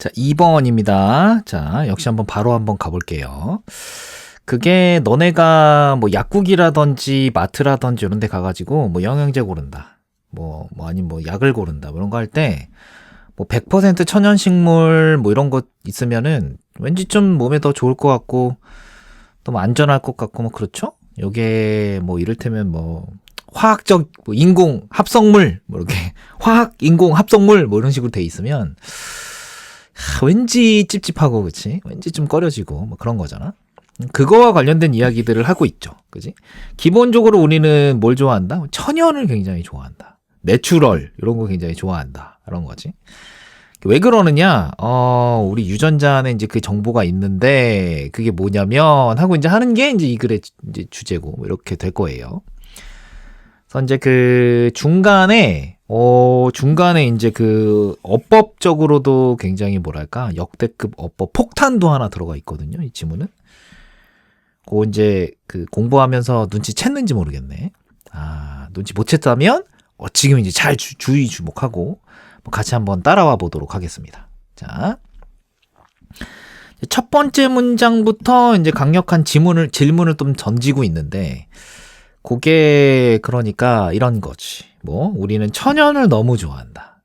자, 2번입니다. 자, 역시 바로 한번 가볼게요. 그게 너네가 뭐 약국이라든지 마트라든지 이런 데 가가지고 뭐 영양제 고른다. 아니면 뭐 약을 고른다. 뭐 이런 거 할 때 뭐 100% 천연식물 뭐 이런 거 있으면은 왠지 좀 몸에 더 좋을 것 같고 또 뭐 안전할 것 같고 뭐 그렇죠? 요게 뭐 이를테면 뭐 화학적 뭐 인공 합성물 뭐 이렇게 화학 인공 합성물 뭐 이런 식으로 돼 있으면 왠지 찝찝하고 그치? 왠지 좀 꺼려지고 뭐 그런 거잖아. 그거와 관련된 이야기들을 하고 있죠. 그지? 기본적으로 우리는 뭘 좋아한다? 천연을 굉장히 좋아한다. 내추럴 이런 거 굉장히 좋아한다. 그런 거지. 왜 그러느냐? 우리 유전자 안에 이제 그 정보가 있는데 그게 뭐냐면 하고 이제 하는 게 이제 이 글의 이제 주제고 뭐 이렇게 될 거예요. 그래서 이제 그 중간에 이제 그 어법적으로도 굉장히 뭐랄까 역대급 어법 폭탄도 하나 들어가 있거든요. 이 지문은. 그 이제 그 공부하면서 눈치 챘는지 모르겠네. 눈치 못 챘다면 지금 이제 잘 주의 주목하고 같이 한번 따라와 보도록 하겠습니다. 자, 첫 번째 문장부터 이제 강력한 질문을 좀 던지고 있는데, 그게 그러니까 이런 거지. 뭐 우리는 천연을 너무 좋아한다.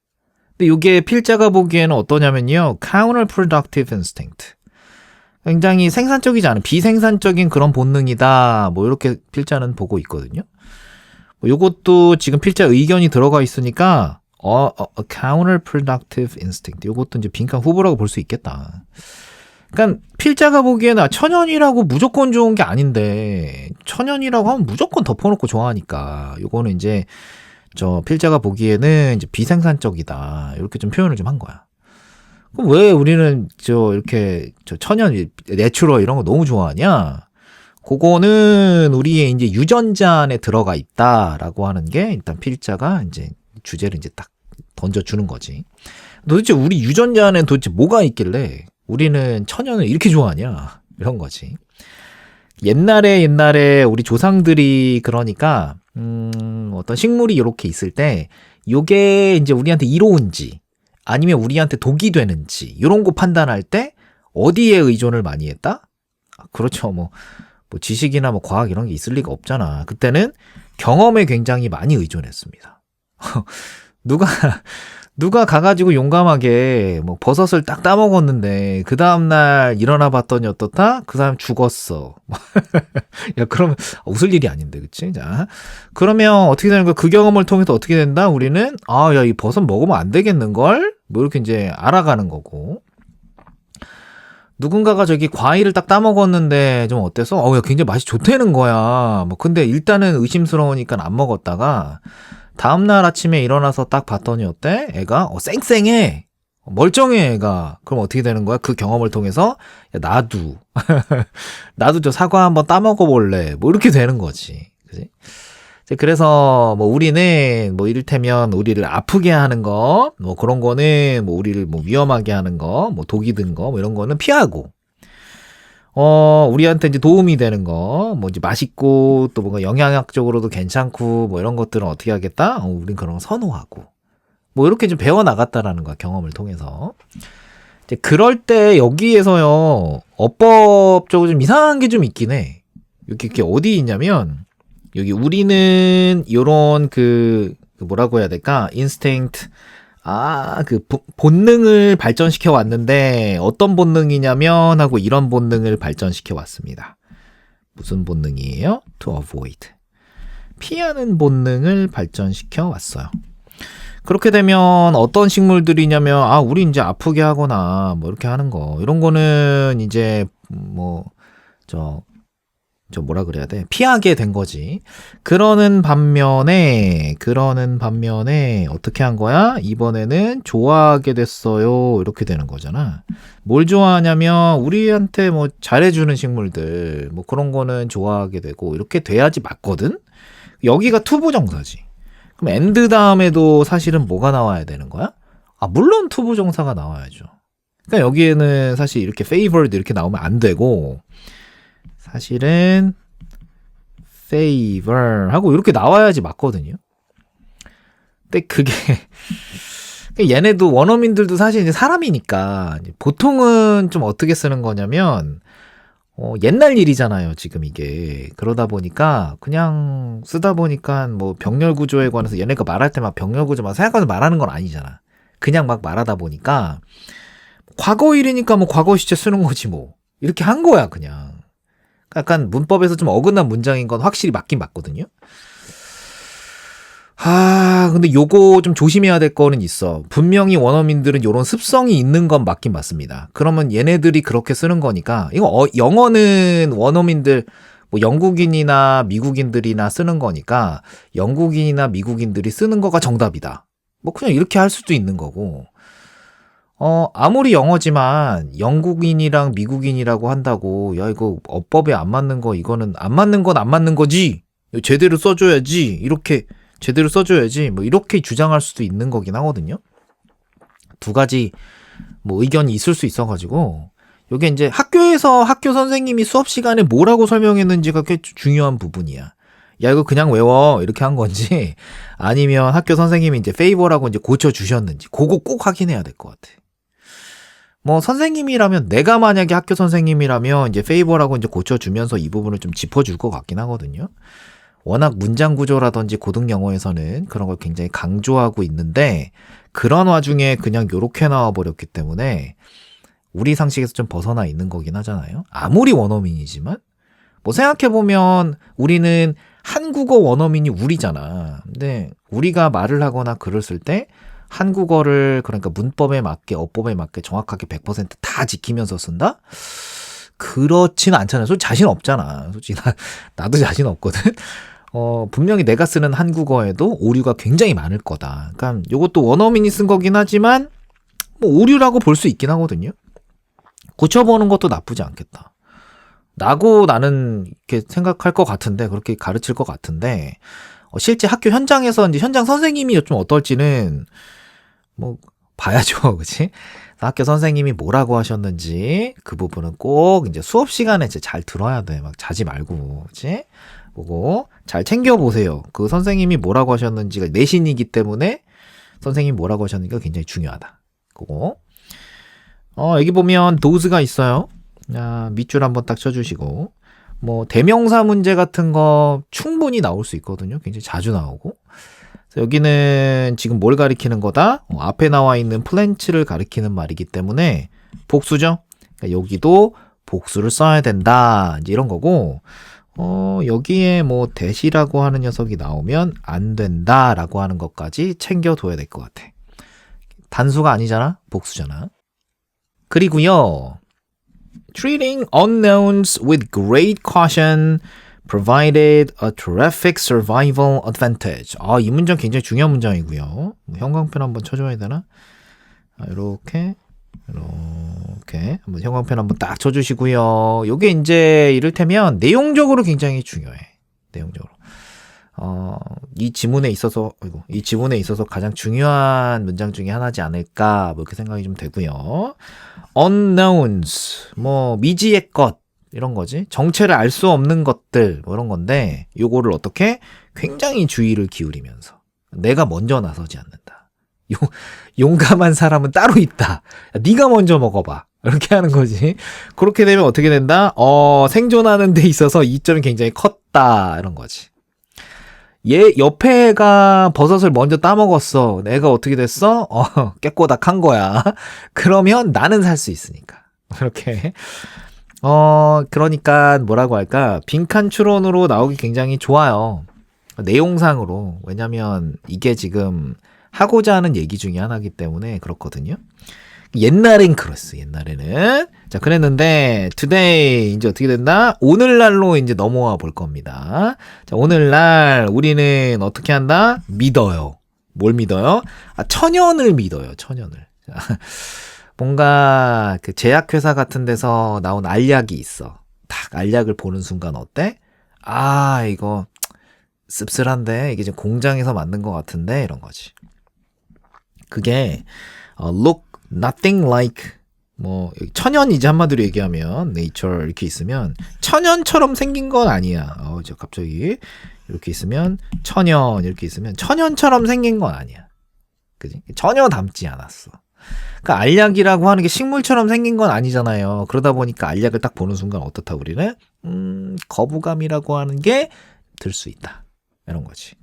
근데 이게 필자가 보기에는 어떠냐면요, counterproductive instinct. 굉장히 생산적이지 않은 비생산적인 그런 본능이다. 뭐 이렇게 필자는 보고 있거든요. 뭐 요것도 지금 필자 의견이 들어가 있으니까 counterproductive instinct. 요것도 이제 빈칸 후보라고 볼 수 있겠다. 그러니까 필자가 보기에는 천연이라고 무조건 좋은 게 아닌데 천연이라고 하면 무조건 덮어놓고 좋아하니까 요거는 이제 저 필자가 보기에는 이제 비생산적이다. 이렇게 좀 표현을 좀 한 거야. 그럼 왜 우리는 이렇게 천연, 내추럴 이런 거 너무 좋아하냐? 그거는 우리의 이제 유전자 안에 들어가 있다라고 하는 게 일단 필자가 이제 주제를 이제 딱 던져주는 거지. 도대체 우리 유전자 안에 도대체 뭐가 있길래 우리는 천연을 이렇게 좋아하냐? 이런 거지. 옛날에 우리 조상들이 그러니까, 어떤 식물이 이렇게 있을 때, 요게 이제 우리한테 이로운지, 아니면 우리한테 독이 되는지, 이런 거 판단할 때, 어디에 의존을 많이 했다? 그렇죠. 뭐 지식이나 뭐 과학 이런 게 있을 리가 없잖아. 그때는 경험에 굉장히 많이 의존했습니다. 누가 가가지고 용감하게 뭐 버섯을 딱 따먹었는데 그 다음날 일어나 봤더니 어떻다? 그 사람 죽었어. 야, 그러면 웃을 일이 아닌데, 그치? 자, 그러면 어떻게 되는 거야? 그 경험을 통해서 어떻게 된다? 우리는 야, 이 버섯 먹으면 안 되겠는걸? 뭐 이렇게 이제 알아가는 거고. 누군가가 과일을 딱 따먹었는데 좀 어때서? 야, 굉장히 맛이 좋다는 거야. 뭐 근데 일단은 의심스러우니까 안 먹었다가 다음날 아침에 일어나서 딱 봤더니 어때? 애가 쌩쌩해. 멀쩡해, 애가. 그럼 어떻게 되는 거야? 그 경험을 통해서 야, 나도 저 사과 한번 따먹어 볼래. 뭐 이렇게 되는 거지. 그지? 그래서 뭐 우리는 뭐 이를테면 우리를 아프게 하는 거, 뭐 그런 거는 뭐 우리를 뭐 위험하게 하는 거, 뭐 독이 든 거, 뭐 이런 거는 피하고, 우리한테 이제 도움이 되는 거, 뭐 이제 맛있고 또 뭔가 영양학적으로도 괜찮고 뭐 이런 것들은 어떻게 하겠다? 우린 그런 거 선호하고. 뭐 이렇게 좀 배워 나갔다라는 거야, 경험을 통해서. 이제 그럴 때 여기에서요, 어법적으로 좀 이상한 게 좀 있긴 해. 이게 어디 있냐면, 여기 우리는 요런 뭐라고 해야 될까? 인스팅트. 본능을 발전시켜 왔는데 어떤 본능이냐면 하고 이런 본능을 발전시켜 왔습니다. 무슨 본능이에요? To avoid. 피하는 본능을 발전시켜 왔어요. 그렇게 되면 어떤 식물들이냐면 우리 이제 아프게 하거나 뭐 이렇게 하는 거 이런 거는 이제 뭐라 그래야 돼? 피하게 된 거지. 그러는 반면에 어떻게 한 거야? 이번에는 좋아하게 됐어요. 이렇게 되는 거잖아. 뭘 좋아하냐면 우리한테 뭐 잘해주는 식물들 뭐 그런 거는 좋아하게 되고 이렇게 돼야지 맞거든? 여기가 투부정사지. 그럼 and 다음에도 사실은 뭐가 나와야 되는 거야? 물론 투부정사가 나와야죠. 그러니까 여기에는 사실 이렇게 favored 이렇게 나오면 안 되고 사실은 favor 하고 이렇게 나와야지 맞거든요. 근데 얘네도 원어민들도 사실 이제 사람이니까 보통은 좀 어떻게 쓰는 거냐면 옛날 일이잖아요, 지금 이게. 그러다 보니까 그냥 쓰다 보니까 뭐 병렬 구조에 관해서 얘네가 말할 때 막 병렬 구조만 생각하면서 말하는 건 아니잖아. 그냥 막 말하다 보니까 과거 일이니까 뭐 과거 시제 쓰는 거지 뭐. 이렇게 한 거야, 그냥. 약간 문법에서 좀 어긋난 문장인 건 확실히 맞긴 맞거든요. 근데 요거 좀 조심해야 될 거는 있어. 분명히 원어민들은 요런 습성이 있는 건 맞긴 맞습니다. 그러면 얘네들이 그렇게 쓰는 거니까, 이거 영어는 원어민들, 뭐 영국인이나 미국인들이나 쓰는 거니까, 영국인이나 미국인들이 쓰는 거가 정답이다. 뭐 그냥 이렇게 할 수도 있는 거고, 아무리 영어지만 영국인이랑 미국인이라고 한다고, 야, 이거 어법에 안 맞는 거, 이거는 안 맞는 건 안 맞는 거지. 제대로 써줘야지. 이렇게 제대로 써줘야지. 뭐 이렇게 주장할 수도 있는 거긴 하거든요. 두 가지 뭐 의견이 있을 수 있어가지고, 요게 이제 학교에서 학교 선생님이 수업 시간에 뭐라고 설명했는지가 꽤 중요한 부분이야. 야, 이거 그냥 외워. 이렇게 한 건지, 아니면 학교 선생님이 이제 페이버라고 이제 고쳐주셨는지, 그거 꼭 확인해야 될 것 같아. 뭐 선생님이라면, 내가 만약에 학교 선생님이라면 이제 페이버라고 이제 고쳐주면서 이 부분을 좀 짚어줄 것 같긴 하거든요. 워낙 문장 구조라든지 고등 영어에서는 그런 걸 굉장히 강조하고 있는데, 그런 와중에 그냥 요렇게 나와버렸기 때문에 우리 상식에서 좀 벗어나 있는 거긴 하잖아요. 아무리 원어민이지만 뭐 생각해보면 우리는 한국어 원어민이 우리잖아. 근데 우리가 말을 하거나 글을 쓸 때 한국어를, 그러니까 문법에 맞게 어법에 맞게 정확하게 100%다 지키면서 쓴다? 그렇지는 않잖아요. 솔직히 자신 없잖아. 솔직히 나도 자신 없거든. 분명히 내가 쓰는 한국어에도 오류가 굉장히 많을 거다. 그러니까 이것도 원어민이 쓴 거긴 하지만 뭐 오류라고 볼 수 있긴 하거든요. 고쳐보는 것도 나쁘지 않겠다. 라고 나는 이렇게 생각할 것 같은데, 그렇게 가르칠 것 같은데, 실제 학교 현장에서 이제 현장 선생님이 좀 어떨지는 뭐 봐야죠, 그치? 학교 선생님이 뭐라고 하셨는지 그 부분은 꼭 이제 수업 시간에 이제 잘 들어야 돼. 막 자지 말고, 그치? 보고 잘 챙겨보세요. 그 선생님이 뭐라고 하셨는지가 내신이기 때문에 선생님이 뭐라고 하셨는지가 굉장히 중요하다. 그거. 여기 보면 does가 있어요. 밑줄 한번 딱 쳐주시고, 뭐 대명사 문제 같은 거 충분히 나올 수 있거든요. 굉장히 자주 나오고. 여기는 지금 뭘 가리키는 거다? 앞에 나와 있는 플랜츠를 가리키는 말이기 때문에 복수죠. 그러니까 여기도 복수를 써야 된다. 이제 이런 거고, 여기에 뭐 대시라고 하는 녀석이 나오면 안 된다라고 하는 것까지 챙겨둬야 될 것 같아. 단수가 아니잖아? 복수잖아. 그리고요, treating unknowns with great caution provided a terrific survival advantage. 이 문장 굉장히 중요한 문장이고요. 형광펜 한번 쳐줘야 되나? 이렇게 한번 형광펜 한번 딱 쳐주시고요. 요게 이제 이를테면 내용적으로 굉장히 중요해. 내용적으로. 이 지문에 있어서 가장 중요한 문장 중에 하나지 않을까, 뭐 이렇게 생각이 좀 되고요. unknowns, 뭐 미지의 것, 이런 거지. 정체를 알 수 없는 것들, 뭐 이런 건데, 요거를 어떻게 굉장히 주의를 기울이면서 내가 먼저 나서지 않는다. 용감한 사람은 따로 있다. 네가 먼저 먹어봐. 이렇게 하는 거지. 그렇게 되면 어떻게 된다? 생존하는 데 있어서 이점이 굉장히 컸다. 이런 거지. 얘 옆에 애가 버섯을 먼저 따먹었어. 내가 어떻게 됐어? 깨꼬닥한 거야. 그러면 나는 살 수 있으니까. 이렇게. 그러니까 뭐라고 할까? 빈칸 추론으로 나오기 굉장히 좋아요. 내용상으로. 왜냐면 이게 지금 하고자 하는 얘기 중에 하나이기 때문에 그렇거든요. 옛날엔 그랬어. 옛날에는. 자, 그랬는데 today 이제 어떻게 된다? 오늘날로 이제 넘어와 볼 겁니다. 자, 오늘날 우리는 어떻게 한다? 믿어요. 뭘 믿어요? 천연을 믿어요. 천연을. 자, 뭔가 그 제약회사 같은 데서 나온 알약이 있어. 딱 알약을 보는 순간 어때? 이거 씁쓸한데 이게 지금 공장에서 만든 것 같은데, 이런 거지. 그게 look nothing like, 뭐 천연이지, 한마디로 얘기하면 nature 이렇게 있으면 천연처럼 생긴 건 아니야. 저 갑자기 이렇게 있으면 천연, 이렇게 있으면 천연처럼 생긴 건 아니야. 그지? 전혀 닮지 않았어. 그러니까 알약이라고 하는 게 식물처럼 생긴 건 아니잖아요. 그러다 보니까 알약을 딱 보는 순간 어떻다 우리는 거부감이라고 하는 게 들 수 있다. 이런 거지.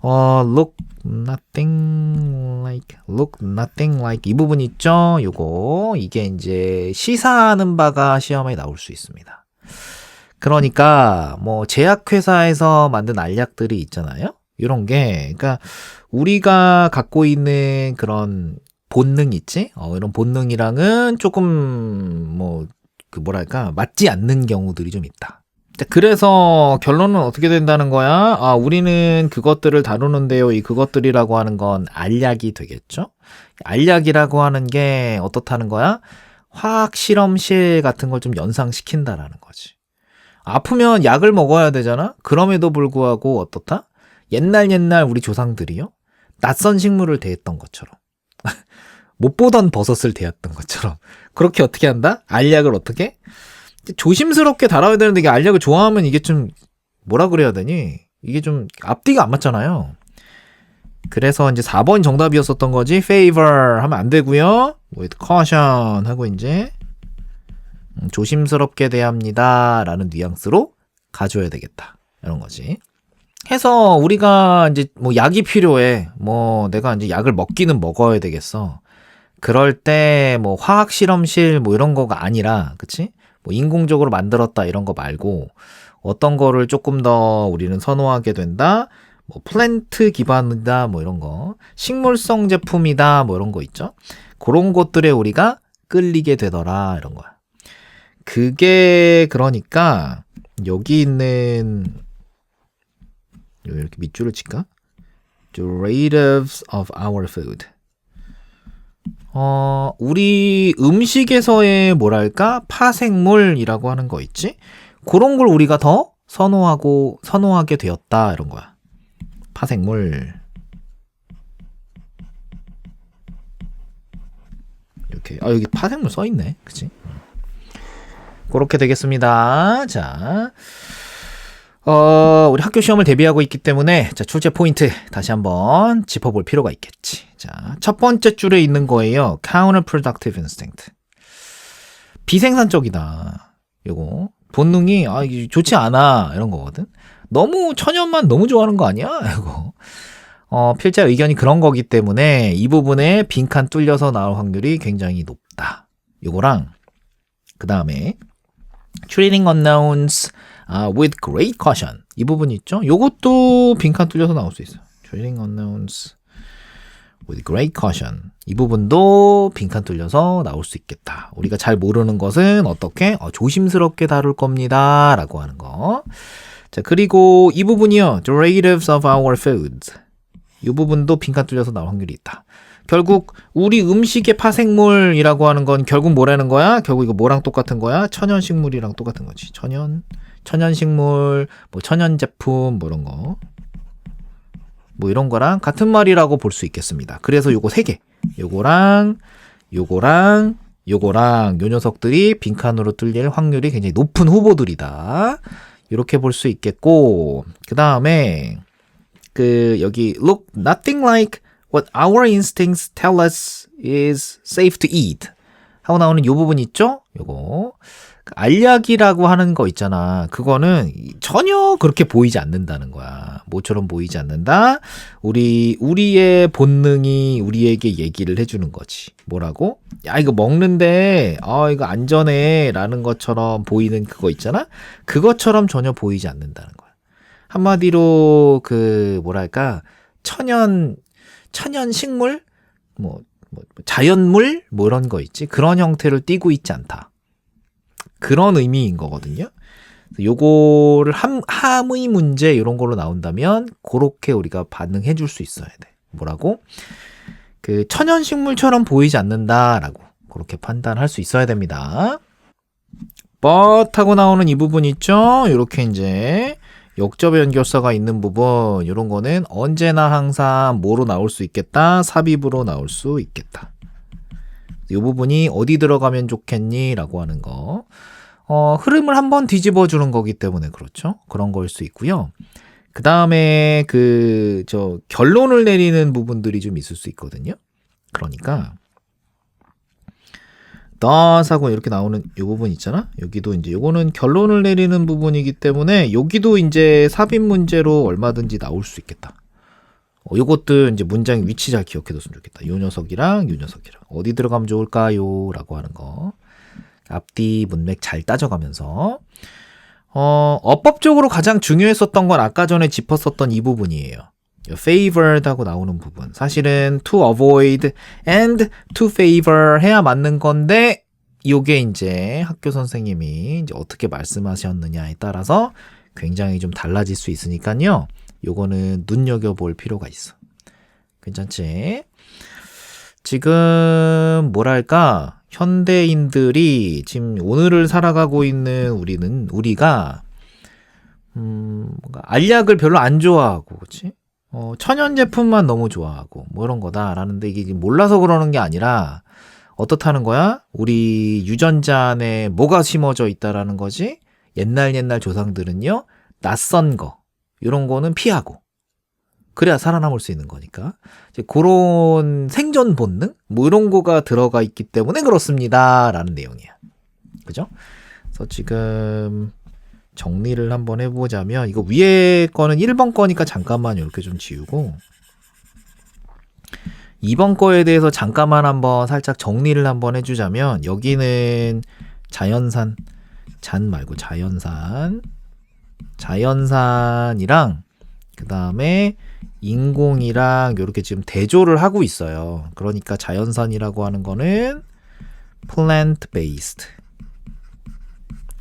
look nothing like 이 부분 있죠? 요거 이게 이제 시사하는 바가 시험에 나올 수 있습니다. 그러니까 뭐 제약회사에서 만든 알약들이 있잖아요. 이런 게 그러니까 우리가 갖고 있는 그런 본능 있지? 이런 본능이랑은 조금 뭐 그 뭐랄까 맞지 않는 경우들이 좀 있다. 그래서 결론은 어떻게 된다는 거야? 우리는 그것들을 다루는데요. 이 그것들이라고 하는 건 알약이 되겠죠? 알약이라고 하는 게 어떻다는 거야? 화학 실험실 같은 걸 좀 연상시킨다라는 거지. 아프면 약을 먹어야 되잖아? 그럼에도 불구하고 어떻다? 옛날 우리 조상들이요? 낯선 식물을 대했던 것처럼. 못 보던 버섯을 대했던 것처럼. 그렇게 어떻게 한다? 알약을 어떻게? 조심스럽게 다뤄야 되는데 이게 알약을 좋아하면 이게 좀 뭐라 그래야 되니? 이게 좀 앞뒤가 안 맞잖아요. 그래서 이제 4번 정답이었었던 거지. favor 하면 안 되고요. with caution 하고 이제 조심스럽게 대합니다 라는 뉘앙스로 가져야 되겠다. 이런 거지. 해서 우리가 이제 뭐 약이 필요해. 뭐 내가 이제 약을 먹기는 먹어야 되겠어. 그럴 때 뭐 화학 실험실 뭐 이런 거가 아니라, 그치? 뭐 인공적으로 만들었다 이런 거 말고 어떤 거를 조금 더 우리는 선호하게 된다. 뭐 플랜트 기반이다 뭐 이런 거, 식물성 제품이다 뭐 이런 거 있죠. 그런 것들에 우리가 끌리게 되더라 이런 거야. 그게 그러니까 여기 있는 이렇게 밑줄을 칠까? Derivatives of our food. 우리 음식에서의 뭐랄까 파생물이라고 하는 거 있지? 그런 걸 우리가 더 선호하게 되었다 이런 거야. 파생물. 이렇게 여기 파생물 써 있네, 그치? 그렇게 되겠습니다. 자, 우리 학교 시험을 대비하고 있기 때문에 자 출제 포인트 다시 한번 짚어볼 필요가 있겠지. 자, 첫 번째 줄에 있는 거예요. counterproductive instinct. 비생산적이다. 요거 본능이 이게 좋지 않아 이런 거거든. 너무 천연만 너무 좋아하는 거 아니야? 이거. 필자 의견이 그런 거기 때문에 이 부분에 빈칸 뚫려서 나올 확률이 굉장히 높다. 요거랑 그 다음에 treating unknowns with great caution. 이 부분 있죠? 요것도 빈칸 뚫려서 나올 수 있어요. treating unknowns with great caution. 이 부분도 빈칸 뚫려서 나올 수 있겠다. 우리가 잘 모르는 것은 어떻게? 조심스럽게 다룰 겁니다. 라고 하는 거. 자, 그리고 이 부분이요. derivatives of our foods. 이 부분도 빈칸 뚫려서 나올 확률이 있다. 결국 우리 음식의 파생물이라고 하는 건 결국 뭐라는 거야? 결국 이거 뭐랑 똑같은 거야? 천연식물이랑 똑같은 거지. 천연식물, 뭐 천연제품 뭐 이런 거. 뭐 이런 거랑 같은 말이라고 볼 수 있겠습니다. 그래서 요거 3개. 요거랑 요 녀석들이 빈칸으로 뚫릴 확률이 굉장히 높은 후보들이다. 이렇게 볼 수 있겠고, 그 다음에 여기 look nothing like what our instincts tell us is safe to eat 하고 나오는 요 부분 있죠? 요거 알약이라고 하는 거 있잖아. 그거는 전혀 그렇게 보이지 않는다는 거야. 모처럼 보이지 않는다. 우리의 본능이 우리에게 얘기를 해주는 거지. 뭐라고? 야, 이거 먹는데 이거 안전해 라는 것처럼 보이는 그거 있잖아. 그것처럼 전혀 보이지 않는다는 거야. 한마디로 뭐랄까 천연 식물, 뭐 자연물 뭐 이런 거 있지. 그런 형태를 띠고 있지 않다. 그런 의미인 거거든요. 요거를 함의 문제 이런 걸로 나온다면 그렇게 우리가 반응해 줄 수 있어야 돼. 뭐라고? 천연 식물처럼 보이지 않는다라고 그렇게 판단할 수 있어야 됩니다. but 하고 나오는 이 부분 있죠? 이렇게 이제 역접의 연결사가 있는 부분, 이런 거는 언제나 항상 뭐로 나올 수 있겠다? 삽입으로 나올 수 있겠다. 이 부분이 어디 들어가면 좋겠니? 라고 하는 거. 흐름을 한번 뒤집어 주는 거기 때문에 그렇죠. 그런 거일 수 있고요. 그 다음에 결론을 내리는 부분들이 좀 있을 수 있거든요. 그러니까 thus 하고 이렇게 나오는 이 부분 있잖아. 여기도 이제 요거는 결론을 내리는 부분이기 때문에 여기도 이제 삽입 문제로 얼마든지 나올 수 있겠다. 요것도 이제 문장 위치 잘 기억해뒀으면 좋겠다. 요 녀석이랑 요 녀석이랑 어디 들어가면 좋을까요? 라고 하는 거. 앞뒤 문맥 잘 따져가면서 어법적으로 가장 중요했었던 건 아까 전에 짚었었던 이 부분이에요. favored 하고 나오는 부분. 사실은 to avoid and to favor 해야 맞는 건데 요게 이제 학교 선생님이 이제 어떻게 말씀하셨느냐에 따라서 굉장히 좀 달라질 수 있으니까요. 요거는 눈여겨볼 필요가 있어. 괜찮지? 지금 뭐랄까 현대인들이 지금 오늘을 살아가고 있는 우리가 뭔가 알약을 별로 안 좋아하고, 그렇지? 천연 제품만 너무 좋아하고 뭐 이런 거다라는데 이게 몰라서 그러는 게 아니라 어떻다는 거야? 우리 유전자 안에 뭐가 심어져 있다라는 거지? 옛날 조상들은요 낯선 거 이런 거는 피하고 그래야 살아남을 수 있는 거니까 이제 그런 생존 본능 뭐 이런 거가 들어가 있기 때문에 그렇습니다라는 내용이야. 그죠? 그래서 지금 정리를 한번 해보자면 이거 위에 거는 1번 거니까 잠깐만 이렇게 좀 지우고 2번 거에 대해서 잠깐만 한번 살짝 정리를 한번 해주자면 여기는 자연산 잔 말고 자연산이랑 그 다음에 인공이랑 이렇게 지금 대조를 하고 있어요. 그러니까 자연산이라고 하는 거는 plant based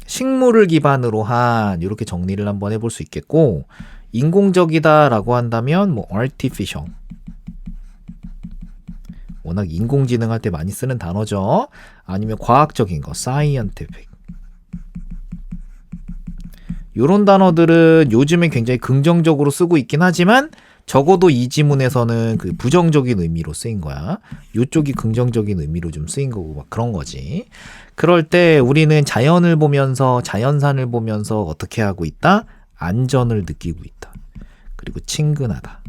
식물을 기반으로 한 이렇게 정리를 한번 해볼 수 있겠고 인공적이다라고 한다면 뭐 artificial 워낙 인공지능 할 때 많이 쓰는 단어죠. 아니면 과학적인 거 scientific 이런 단어들은 요즘에 굉장히 긍정적으로 쓰고 있긴 하지만 적어도 이 지문에서는 그 부정적인 의미로 쓰인 거야. 이쪽이 긍정적인 의미로 좀 쓰인 거고 막 그런 거지. 그럴 때 우리는 자연을 보면서 자연산을 보면서 어떻게 하고 있다? 안전을 느끼고 있다. 그리고 친근하다.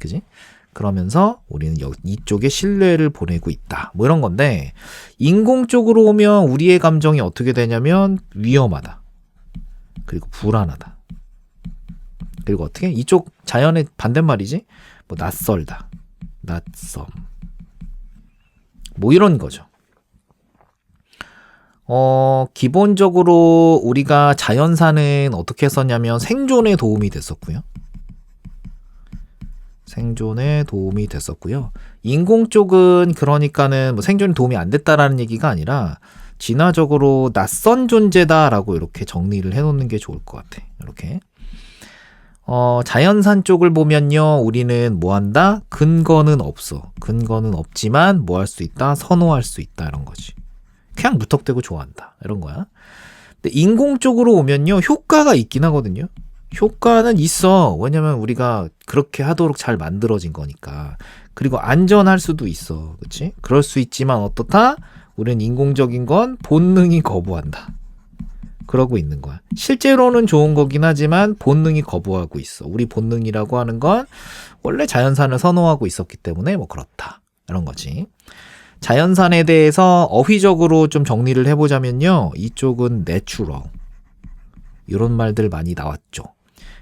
그지? 그러면서 우리는 이쪽에 신뢰를 보내고 있다. 뭐 이런 건데 인공 쪽으로 오면 우리의 감정이 어떻게 되냐면 위험하다. 그리고 불안하다. 그리고 어떻게? 이쪽 자연의 반대말이지? 뭐 낯설다. 낯섦. 뭐 이런 거죠. 기본적으로 우리가 자연산은 어떻게 했었냐면 생존에 도움이 됐었고요. 생존에 도움이 됐었고요. 인공 쪽은 그러니까는 뭐 생존에 도움이 안 됐다라는 얘기가 아니라 진화적으로 낯선 존재다라고 이렇게 정리를 해놓는 게 좋을 것 같아. 이렇게. 자연산 쪽을 보면요, 우리는 뭐 한다? 근거는 없어. 근거는 없지만 뭐 할 수 있다? 선호할 수 있다. 이런 거지. 그냥 무턱대고 좋아한다. 이런 거야. 근데 인공 쪽으로 오면요, 효과가 있긴 하거든요. 효과는 있어. 왜냐면 우리가 그렇게 하도록 잘 만들어진 거니까. 그리고 안전할 수도 있어. 그치? 그럴 수 있지만 어떻다? 우리는 인공적인 건 본능이 거부한다. 그러고 있는 거야. 실제로는 좋은 거긴 하지만 본능이 거부하고 있어. 우리 본능이라고 하는 건 원래 자연산을 선호하고 있었기 때문에 뭐 그렇다. 이런 거지. 자연산에 대해서 어휘적으로 좀 정리를 해보자면요. 이쪽은 natural. 이런 말들 많이 나왔죠.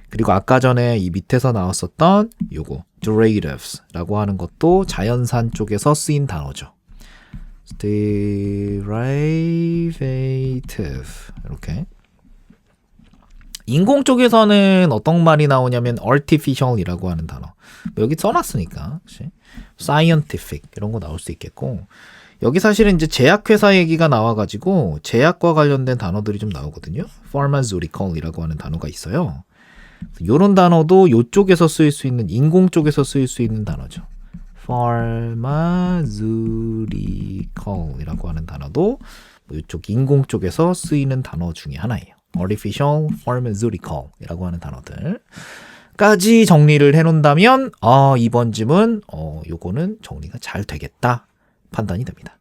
그리고 아까 전에 이 밑에서 나왔었던 요거 derivative라고 하는 것도 자연산 쪽에서 쓰인 단어죠. derivative 이렇게 인공 쪽에서는 어떤 말이 나오냐면 artificial이라고 하는 단어 여기 써놨으니까 그치? scientific 이런 거 나올 수 있겠고 여기 사실은 이제 제약회사 얘기가 나와가지고 제약과 관련된 단어들이 좀 나오거든요. pharmaceutical이라고 하는 단어가 있어요. 이런 단어도 이쪽에서 쓰일 수 있는 인공 쪽에서 쓰일 수 있는 단어죠. pharmaceutical이라고 하는 단어도 이쪽 인공 쪽에서 쓰이는 단어 중에 하나예요. artificial, pharmaceutical이라고 하는 단어들까지 정리를 해놓는다면 이번 질문 요거는 정리가 잘 되겠다 판단이 됩니다.